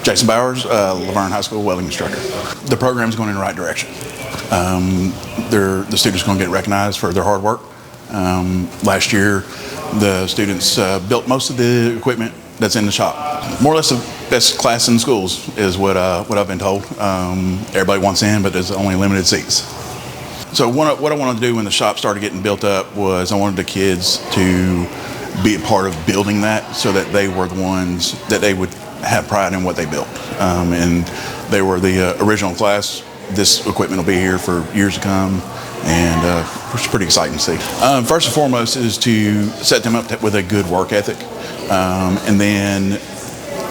Jason Bowers, LaVergne High School welding instructor. The program's going in the right direction. The students are going to get recognized for their hard work. Last year, the students built most of the equipment that's in the shop. More or less the best class in schools is what I've been told. Everybody wants in, but there's only limited seats. So what I wanted to do when the shop started getting built up was I wanted the kids to be a part of building that, so that they were the ones that they would have pride in what they built. And they were the original class. This equipment will be here for years to come, and it's pretty exciting to see. First and foremost is to set them up with a good work ethic, and then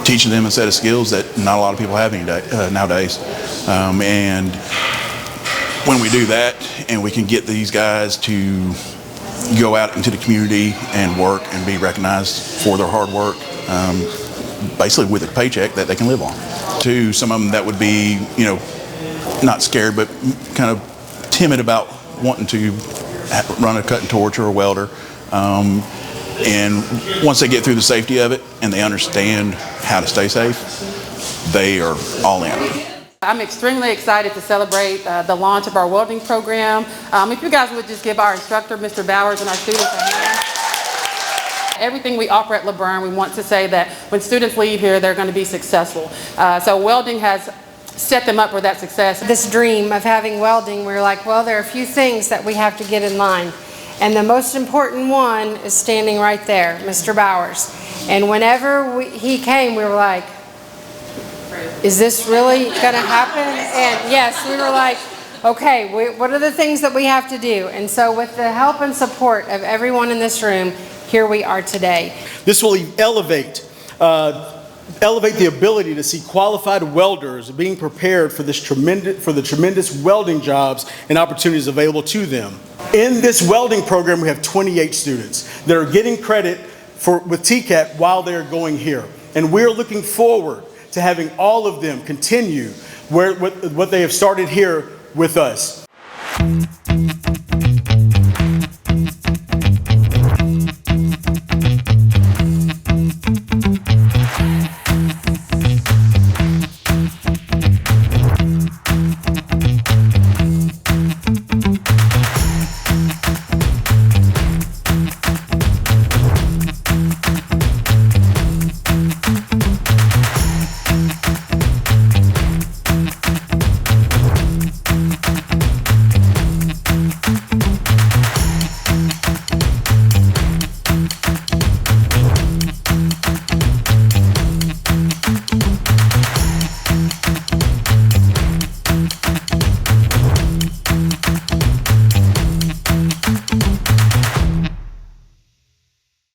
teaching them a set of skills that not a lot of people have nowadays. And when we do that, and we can get these guys to go out into the community and work and be recognized for their hard work, basically with a paycheck that they can live on. To some of them that would be, not scared, but kind of timid about wanting to run a cut and torch or a welder. And once they get through the safety of it and they understand how to stay safe, they are all in. I'm extremely excited to celebrate the launch of our welding program. If you guys would just give our instructor, Mr. Bowers, and our students a hand. Everything we offer at LaVergne, we want to say that when students leave here, they're going to be successful. So welding has set them up for that success. This dream of having welding, we're like, well, there are a few things that we have to get in line. And the most important one is standing right there, Mr. Bowers. And whenever he came, we were like, is this really going to happen? And yes, we were like, okay, what are the things that we have to do? And so with the help and support of everyone in this room, here we are today. This will elevate the ability to see qualified welders being prepared for the tremendous welding jobs and opportunities available to them. In this welding program, we have 28 students that are getting credit with TCAP while they're going here. And we're looking forward to having all of them continue what they have started here with us.